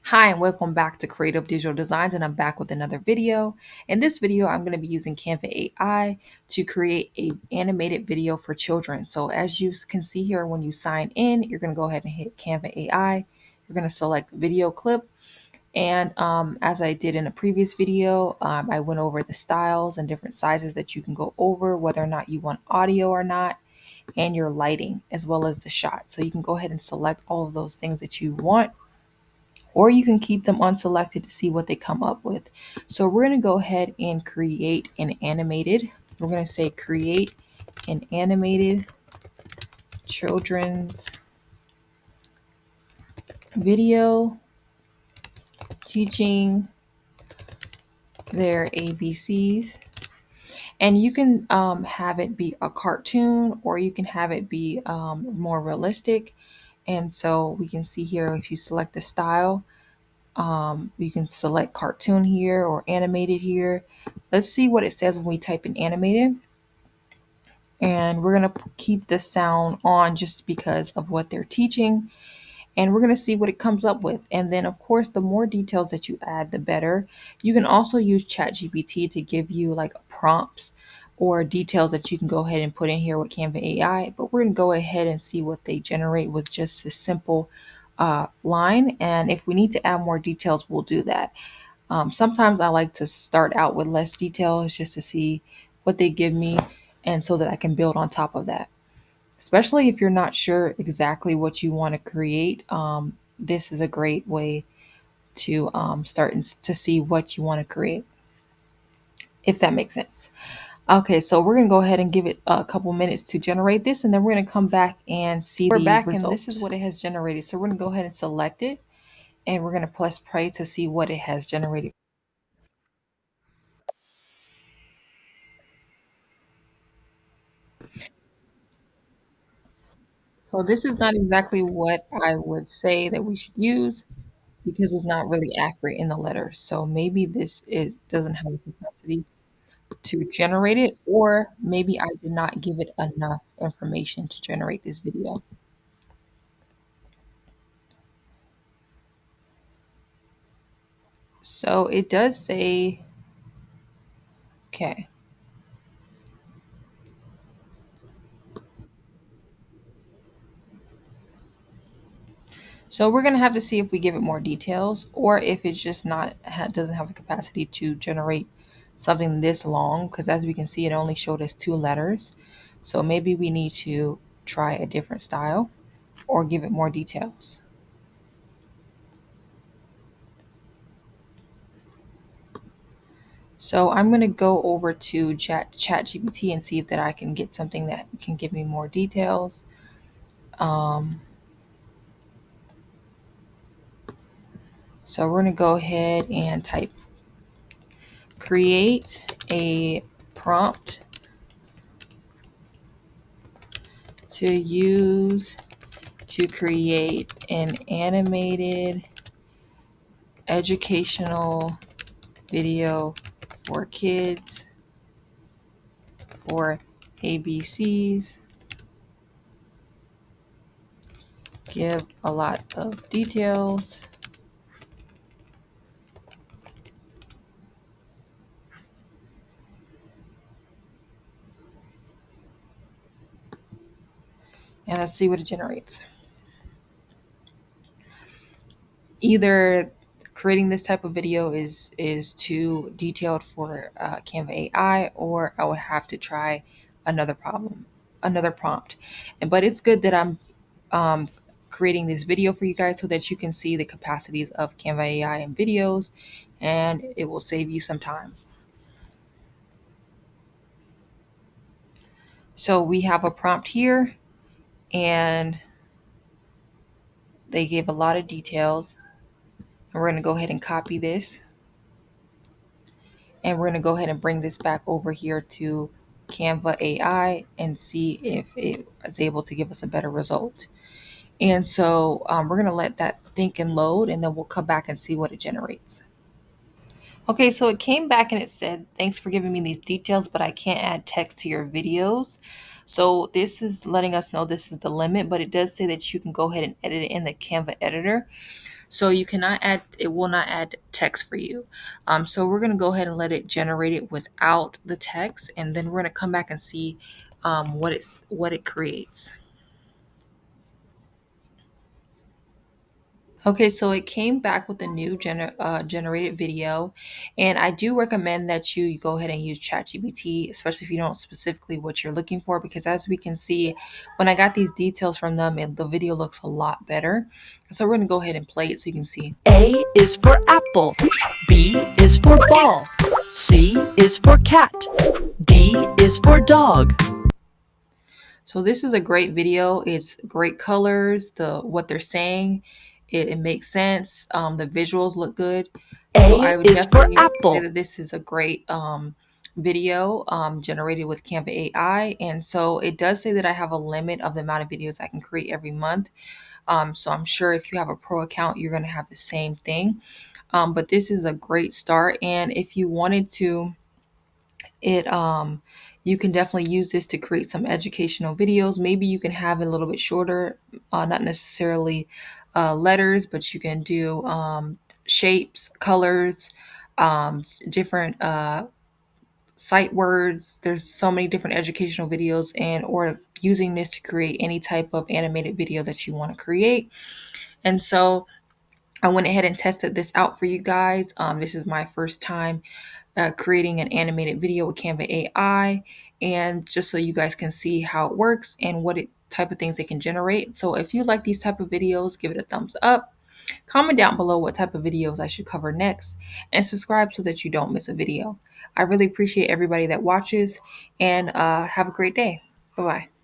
Hi and welcome back to Creative Digital Designs, and I'm back with another video. In this video, I'm going to be using Canva AI to create a animated video for children. So as you can see here, when you sign in, you're going to go ahead and hit Canva AI. You're going to select video clip. And as I did in a previous video, I went over the styles and different sizes that you can go over, whether or not you want audio or not, and your lighting, as well as the shot. So you can go ahead and select all of those things that you want, or you can keep them unselected to see what they come up with. So we're going to go ahead and create an animated. We're going to say create an animated children's video teaching their ABCs. And you can have it be a cartoon, or you can have it be more realistic. And so we can see here, if you select the style, you can select cartoon here or animated here. Let's see what it says when we type in animated. And we're going to keep the sound on just because of what they're teaching. And we're going to see what it comes up with. And then, of course, the more details that you add, the better. You can also use ChatGPT to give you like prompts or details that you can go ahead and put in here with Canva AI. But we're going to go ahead and see what they generate with just a simple line. And if we need to add more details, we'll do that. Sometimes I like to start out with less details just to see what they give me, and so that I can build on top of that. Especially if you're not sure exactly what you want to create, this is a great way to start to see what you want to create, if that makes sense. Okay, so we're going to go ahead and give it a couple minutes to generate this, and then we're going to come back and see the back results. And this is what it has generated. So we're going to go ahead and select it, and we're going to press play to see what it has generated. So this is not exactly what I would say that we should use, because it's not really accurate in the letters. So maybe this is doesn't have the capacity to generate it, or maybe I did not give it enough information to generate this video. So it does say, okay. So we're gonna have to see if we give it more details, or if it's just not doesn't have the capacity to generate something this long. Because as we can see, it only showed us 2 letters. So maybe we need to try a different style or give it more details. So I'm going to go over to ChatGPT and see if that I can get something that can give me more details. Um, so we're going to go ahead and type create a prompt to use to create an animated educational video for kids for ABCs. Give a lot of details. And let's see what it generates. Either creating this type of video is too detailed for Canva AI, or I would have to try another prompt. But it's good that I'm um, creating this video for you guys so that you can see the capacities of Canva AI in videos, and it will save you some time. So we have a prompt here, and they gave a lot of details. And we're going to go ahead and copy this. And we're going to go ahead and bring this back over here to Canva AI and see if it is able to give us a better result. And so we're going to let that think and load, and then we'll come back and see what it generates. Okay, so it came back and it said, thanks for giving me these details, but I can't add text to your videos. So this is letting us know this is the limit, but it does say that you can go ahead and edit it in the Canva editor. So you cannot add, it will not add text for you. So we're going to go ahead and let it generate it without the text, and then we're going to come back and see what it creates. Okay, so it came back with a new generated video, and I do recommend that you go ahead and use ChatGPT, especially if you don't specifically what you're looking for, because as we can see, when I got these details from them, the video looks a lot better. So we're gonna go ahead and play it so you can see. A is for apple, B is for ball, C is for cat, D is for dog. So this is a great video. It's great colors. What they're saying, it makes sense. The visuals look good. So A I would is for definitely say apple, that this is a great video generated with Canva AI. And so it does say that I have a limit of the amount of videos I can create every month. So I'm sure if you have a pro account, you're going to have the same thing. But this is a great start. And if you wanted to, it you can definitely use this to create some educational videos. Maybe you can have it a little bit shorter, not necessarily letters, but you can do shapes, colors, different sight words. There's so many different educational videos, and or using this to create any type of animated video that you want to create. And so I went ahead and tested this out for you guys. This is my first time creating an animated video with Canva AI, and just so you guys can see how it works and what type of things it can generate. So if you like these type of videos, give it a thumbs up. Comment down below what type of videos I should cover next, and subscribe so that you don't miss a video. I really appreciate everybody that watches, and have a great day. Bye bye.